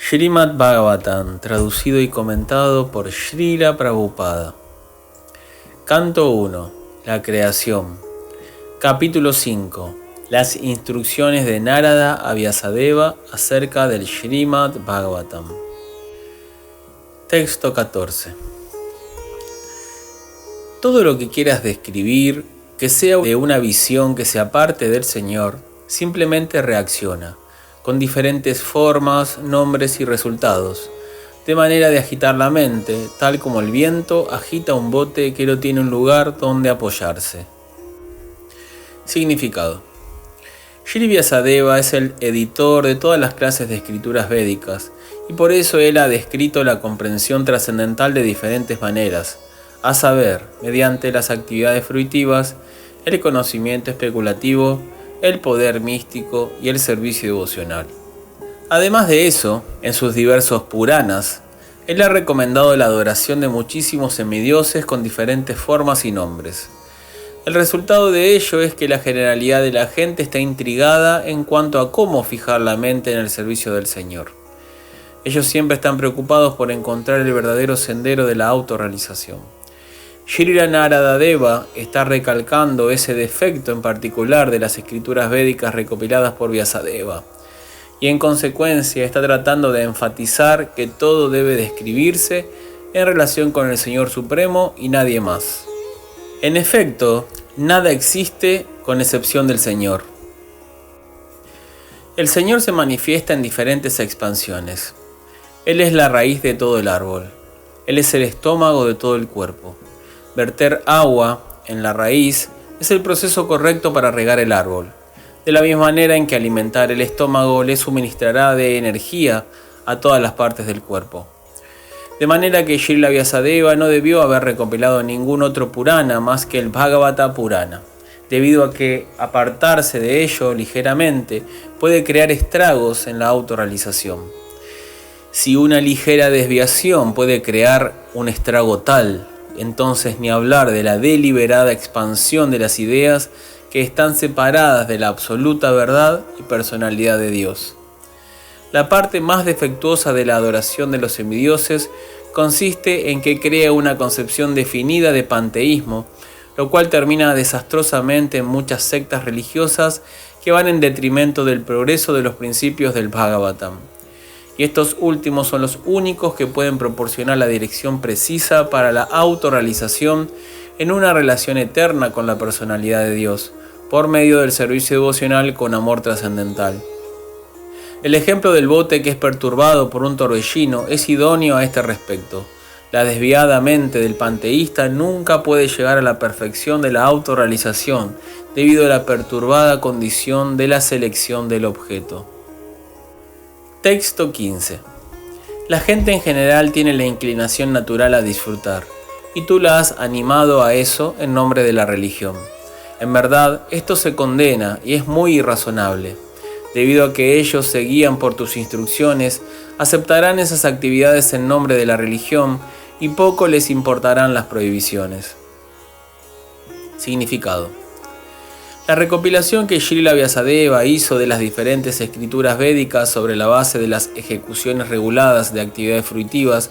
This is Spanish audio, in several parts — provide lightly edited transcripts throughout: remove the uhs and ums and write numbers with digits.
Srimad Bhagavatam, traducido y comentado por Srila Prabhupada. Canto 1. La creación. Capítulo 5. Las instrucciones de Narada a Vyasadeva acerca del Srimad Bhagavatam. Texto 14. Todo lo que quieras describir, que sea de una visión que se aparte del Señor, simplemente reacciona, con diferentes formas, nombres y resultados, de manera de agitar la mente, tal como el viento agita un bote que no tiene un lugar donde apoyarse. Significado. Shri Vyasadeva es el editor de todas las clases de escrituras védicas, y por eso él ha descrito la comprensión trascendental de diferentes maneras, a saber, mediante las actividades fruitivas, el conocimiento especulativo, el poder místico y el servicio devocional. Además de eso, en sus diversos Puranas, él ha recomendado la adoración de muchísimos semidioses con diferentes formas y nombres. El resultado de ello es que la generalidad de la gente está intrigada en cuanto a cómo fijar la mente en el servicio del Señor. Ellos siempre están preocupados por encontrar el verdadero sendero de la autorrealización. Srila Narada Deva está recalcando ese defecto en particular de las escrituras védicas recopiladas por Vyasadeva, y en consecuencia está tratando de enfatizar que todo debe describirse en relación con el Señor Supremo y nadie más. En efecto, nada existe con excepción del Señor. El Señor se manifiesta en diferentes expansiones. Él es la raíz de todo el árbol. Él es el estómago de todo el cuerpo. Verter agua en la raíz es el proceso correcto para regar el árbol, de la misma manera en que alimentar el estómago le suministrará de energía a todas las partes del cuerpo. De manera que Srila Vyasadeva no debió haber recopilado ningún otro Purana más que el Bhagavata Purana, debido a que apartarse de ello ligeramente puede crear estragos en la autorrealización. Si una ligera desviación puede crear un estrago tal, entonces ni hablar de la deliberada expansión de las ideas que están separadas de la absoluta verdad y personalidad de Dios. La parte más defectuosa de la adoración de los semidioses consiste en que crea una concepción definida de panteísmo, lo cual termina desastrosamente en muchas sectas religiosas que van en detrimento del progreso de los principios del Bhagavatam. Y estos últimos son los únicos que pueden proporcionar la dirección precisa para la autorrealización en una relación eterna con la personalidad de Dios, por medio del servicio devocional con amor trascendental. El ejemplo del bote que es perturbado por un torbellino es idóneo a este respecto. La desviada mente del panteísta nunca puede llegar a la perfección de la autorrealización debido a la perturbada condición de la selección del objeto. Texto 15. La gente en general tiene la inclinación natural a disfrutar, y tú la has animado a eso en nombre de la religión. En verdad, esto se condena y es muy irrazonable. Debido a que ellos se guían por tus instrucciones, aceptarán esas actividades en nombre de la religión y poco les importarán las prohibiciones. Significado. La recopilación que Srila Vyasadeva hizo de las diferentes escrituras védicas sobre la base de las ejecuciones reguladas de actividades fruitivas,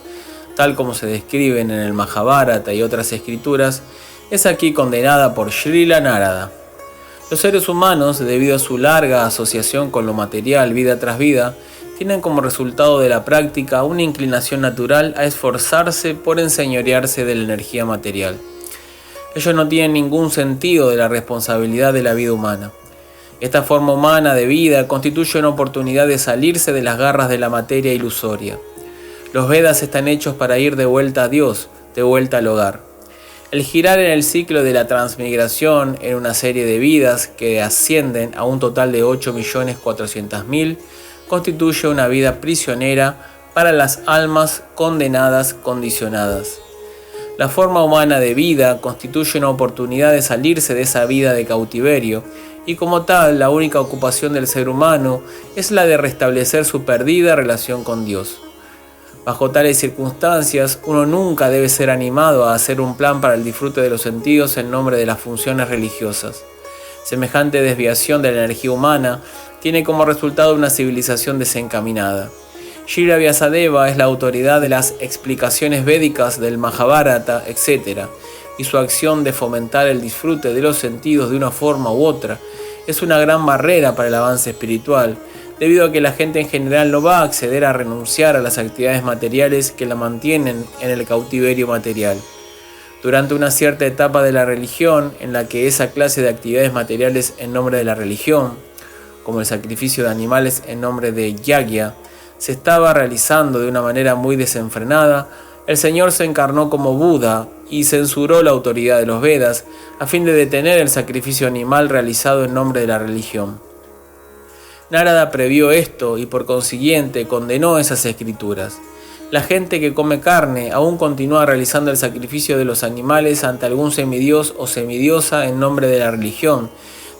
tal como se describen en el Mahabharata y otras escrituras, es aquí condenada por Srila Narada. Los seres humanos, debido a su larga asociación con lo material vida tras vida, tienen como resultado de la práctica una inclinación natural a esforzarse por enseñorearse de la energía material. Ellos no tienen ningún sentido de la responsabilidad de la vida humana. Esta forma humana de vida constituye una oportunidad de salirse de las garras de la materia ilusoria. Los Vedas están hechos para ir de vuelta a Dios, de vuelta al hogar. El girar en el ciclo de la transmigración en una serie de vidas que ascienden a un total de 8.400.000 constituye una vida prisionera para las almas condenadas condicionadas. La forma humana de vida constituye una oportunidad de salirse de esa vida de cautiverio y como tal la única ocupación del ser humano es la de restablecer su perdida relación con Dios. Bajo tales circunstancias, uno nunca debe ser animado a hacer un plan para el disfrute de los sentidos en nombre de las funciones religiosas. Semejante desviación de la energía humana tiene como resultado una civilización desencaminada. Shri Vyasadeva es la autoridad de las explicaciones védicas del Mahabharata, etc., y su acción de fomentar el disfrute de los sentidos de una forma u otra es una gran barrera para el avance espiritual, debido a que la gente en general no va a acceder a renunciar a las actividades materiales que la mantienen en el cautiverio material. Durante una cierta etapa de la religión, en la que esa clase de actividades materiales en nombre de la religión, como el sacrificio de animales en nombre de yagya, se estaba realizando de una manera muy desenfrenada, el Señor se encarnó como Buda y censuró la autoridad de los Vedas a fin de detener el sacrificio animal realizado en nombre de la religión. Narada previó esto y por consiguiente condenó esas escrituras. La gente que come carne aún continúa realizando el sacrificio de los animales ante algún semidios o semidiosa en nombre de la religión,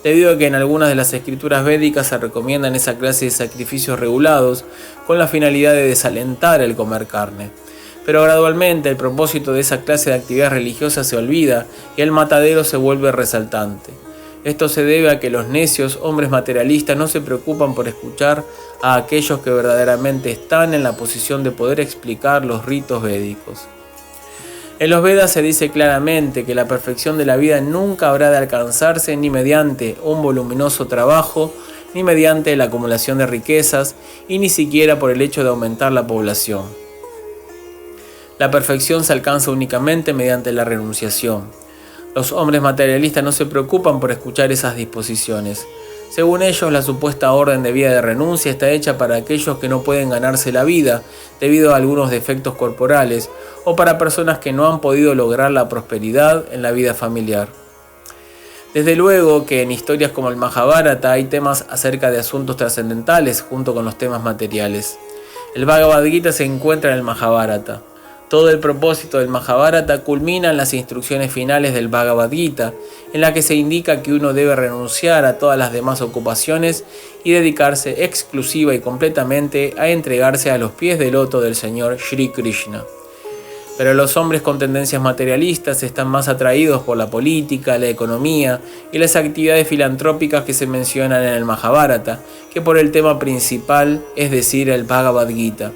debido a que en algunas de las escrituras védicas se recomiendan esa clase de sacrificios regulados con la finalidad de desalentar el comer carne. Pero gradualmente el propósito de esa clase de actividad religiosa se olvida y el matadero se vuelve resaltante. Esto se debe a que los necios hombres materialistas no se preocupan por escuchar a aquellos que verdaderamente están en la posición de poder explicar los ritos védicos. En los Vedas se dice claramente que la perfección de la vida nunca habrá de alcanzarse ni mediante un voluminoso trabajo, ni mediante la acumulación de riquezas, y ni siquiera por el hecho de aumentar la población. La perfección se alcanza únicamente mediante la renunciación. Los hombres materialistas no se preocupan por escuchar esas disposiciones. Según ellos, la supuesta orden de vida de renuncia está hecha para aquellos que no pueden ganarse la vida debido a algunos defectos corporales o para personas que no han podido lograr la prosperidad en la vida familiar. Desde luego que en historias como el Mahabharata hay temas acerca de asuntos trascendentales junto con los temas materiales. El Bhagavad Gita se encuentra en el Mahabharata. Todo el propósito del Mahabharata culmina en las instrucciones finales del Bhagavad Gita, en la que se indica que uno debe renunciar a todas las demás ocupaciones y dedicarse exclusiva y completamente a entregarse a los pies del loto del Señor Shri Krishna. Pero los hombres con tendencias materialistas están más atraídos por la política, la economía y las actividades filantrópicas que se mencionan en el Mahabharata que por el tema principal, es decir, el Bhagavad Gita.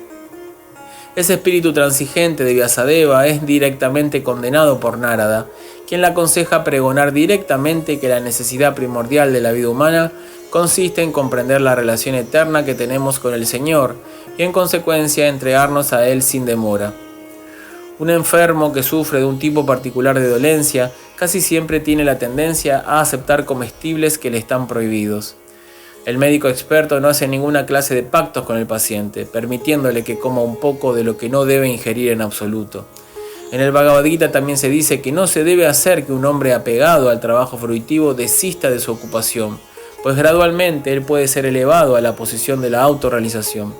Ese espíritu transigente de Vyasadeva es directamente condenado por Narada, quien le aconseja pregonar directamente que la necesidad primordial de la vida humana consiste en comprender la relación eterna que tenemos con el Señor y en consecuencia entregarnos a Él sin demora. Un enfermo que sufre de un tipo particular de dolencia casi siempre tiene la tendencia a aceptar comestibles que le están prohibidos. El médico experto no hace ninguna clase de pactos con el paciente, permitiéndole que coma un poco de lo que no debe ingerir en absoluto. En el Bhagavad Gita también se dice que no se debe hacer que un hombre apegado al trabajo fruitivo desista de su ocupación, pues gradualmente él puede ser elevado a la posición de la autorrealización.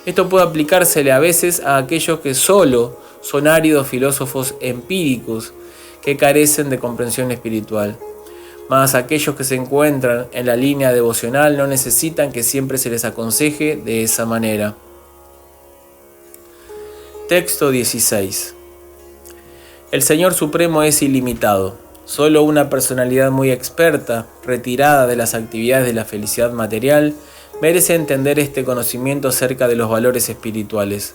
Esto puede aplicársele a veces a aquellos que solo son áridos filósofos empíricos que carecen de comprensión espiritual. Mas aquellos que se encuentran en la línea devocional no necesitan que siempre se les aconseje de esa manera. Texto 16. El Señor Supremo es ilimitado. Solo una personalidad muy experta, retirada de las actividades de la felicidad material, merece entender este conocimiento acerca de los valores espirituales.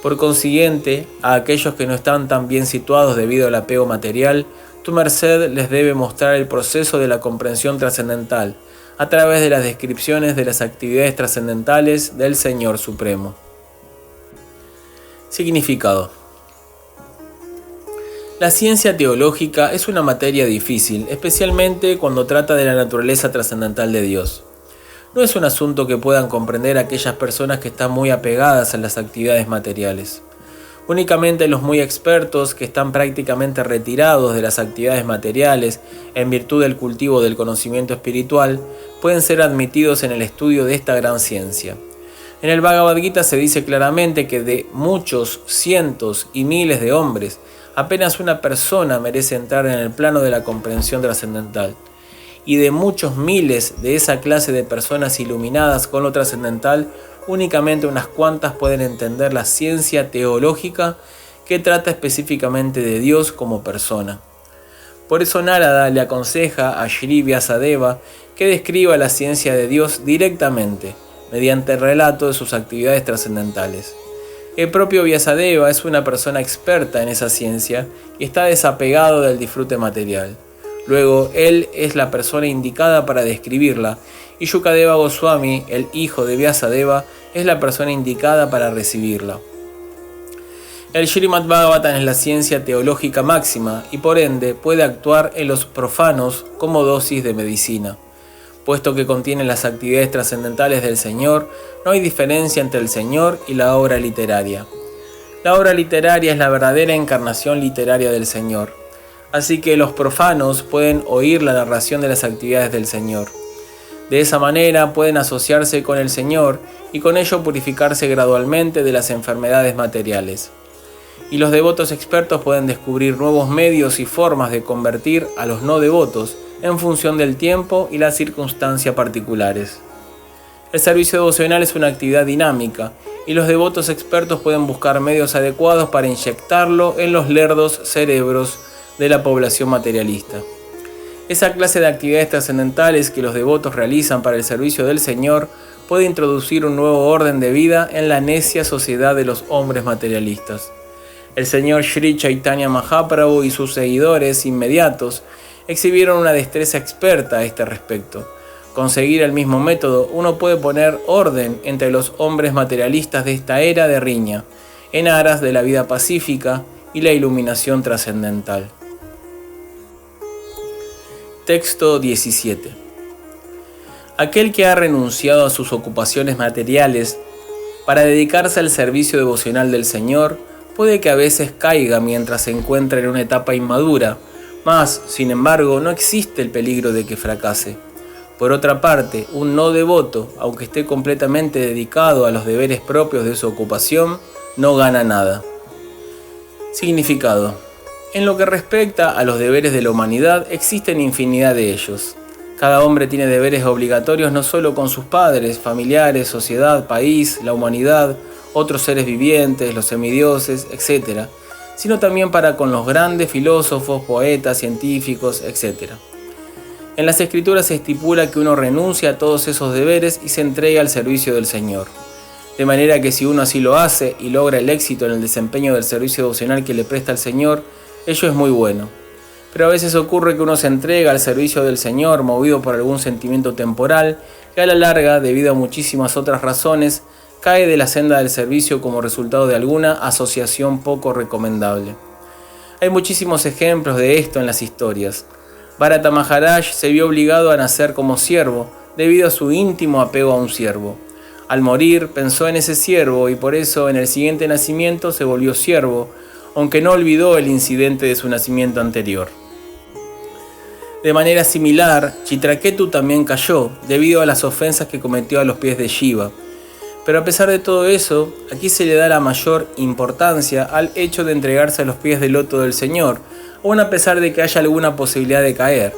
Por consiguiente, a aquellos que no están tan bien situados debido al apego material, tu merced les debe mostrar el proceso de la comprensión trascendental, a través de las descripciones de las actividades trascendentales del Señor Supremo. Significado. La ciencia teológica es una materia difícil, especialmente cuando trata de la naturaleza trascendental de Dios. No es un asunto que puedan comprender aquellas personas que están muy apegadas a las actividades materiales. Únicamente los muy expertos, que están prácticamente retirados de las actividades materiales en virtud del cultivo del conocimiento espiritual, pueden ser admitidos en el estudio de esta gran ciencia. En el Bhagavad Gita se dice claramente que de muchos, cientos y miles de hombres, apenas una persona merece entrar en el plano de la comprensión trascendental. Y de muchos miles de esa clase de personas iluminadas con lo trascendental, únicamente unas cuantas pueden entender la ciencia teológica que trata específicamente de Dios como persona. Por eso Narada le aconseja a Shri Vyasadeva que describa la ciencia de Dios directamente, mediante el relato de sus actividades trascendentales. El propio Vyasadeva es una persona experta en esa ciencia y está desapegado del disfrute material. Luego, él es la persona indicada para describirla, y Shukadeva Goswami, el hijo de Vyasadeva, es la persona indicada para recibirla. El Srimad Bhagavatam es la ciencia teológica máxima y por ende puede actuar en los profanos como dosis de medicina. Puesto que contiene las actividades trascendentales del Señor, no hay diferencia entre el Señor y la obra literaria. La obra literaria es la verdadera encarnación literaria del Señor. Así que los profanos pueden oír la narración de las actividades del Señor. De esa manera pueden asociarse con el Señor y con ello purificarse gradualmente de las enfermedades materiales. Y los devotos expertos pueden descubrir nuevos medios y formas de convertir a los no devotos en función del tiempo y las circunstancias particulares. El servicio devocional es una actividad dinámica y los devotos expertos pueden buscar medios adecuados para inyectarlo en los lerdos cerebros de la población materialista. Esa clase de actividades trascendentales que los devotos realizan para el servicio del Señor puede introducir un nuevo orden de vida en la necia sociedad de los hombres materialistas. El señor Sri Chaitanya Mahaprabhu y sus seguidores inmediatos exhibieron una destreza experta a este respecto. Con seguir el mismo método, uno puede poner orden entre los hombres materialistas de esta era de riña, en aras de la vida pacífica y la iluminación trascendental. Texto 17. Aquel que ha renunciado a sus ocupaciones materiales para dedicarse al servicio devocional del Señor, puede que a veces caiga mientras se encuentra en una etapa inmadura, mas, sin embargo, no existe el peligro de que fracase. Por otra parte, un no devoto, aunque esté completamente dedicado a los deberes propios de su ocupación, no gana nada. Significado. En lo que respecta a los deberes de la humanidad, existen infinidad de ellos. Cada hombre tiene deberes obligatorios no solo con sus padres, familiares, sociedad, país, la humanidad, otros seres vivientes, los semidioses, etc., sino también para con los grandes filósofos, poetas, científicos, etc. En las Escrituras se estipula que uno renuncia a todos esos deberes y se entrega al servicio del Señor. De manera que si uno así lo hace y logra el éxito en el desempeño del servicio devocional que le presta al Señor, ello es muy bueno. Pero a veces ocurre que uno se entrega al servicio del Señor movido por algún sentimiento temporal que a la larga, debido a muchísimas otras razones, cae de la senda del servicio como resultado de alguna asociación poco recomendable. Hay muchísimos ejemplos de esto en las historias. Bharata Maharaj se vio obligado a nacer como siervo debido a su íntimo apego a un siervo. Al morir pensó en ese siervo y por eso en el siguiente nacimiento se volvió siervo, aunque no olvidó el incidente de su nacimiento anterior. De manera similar, Chitraketu también cayó debido a las ofensas que cometió a los pies de Shiva. Pero a pesar de todo eso, aquí se le da la mayor importancia al hecho de entregarse a los pies del loto del Señor, aun a pesar de que haya alguna posibilidad de caer,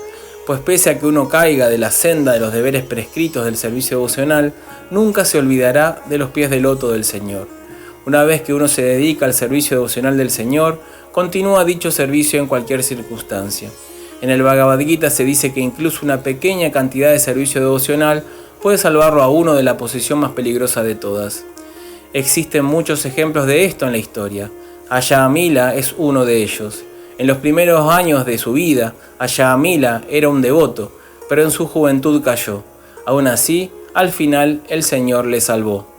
pues pese a que uno caiga de la senda de los deberes prescritos del servicio devocional, nunca se olvidará de los pies del loto del Señor. Una vez que uno se dedica al servicio devocional del Señor, continúa dicho servicio en cualquier circunstancia. En el Bhagavad Gita se dice que incluso una pequeña cantidad de servicio devocional puede salvarlo a uno de la posición más peligrosa de todas. Existen muchos ejemplos de esto en la historia. Ayamila es uno de ellos. En los primeros años de su vida, Ayamila era un devoto, pero en su juventud cayó. Aún así, al final el Señor le salvó.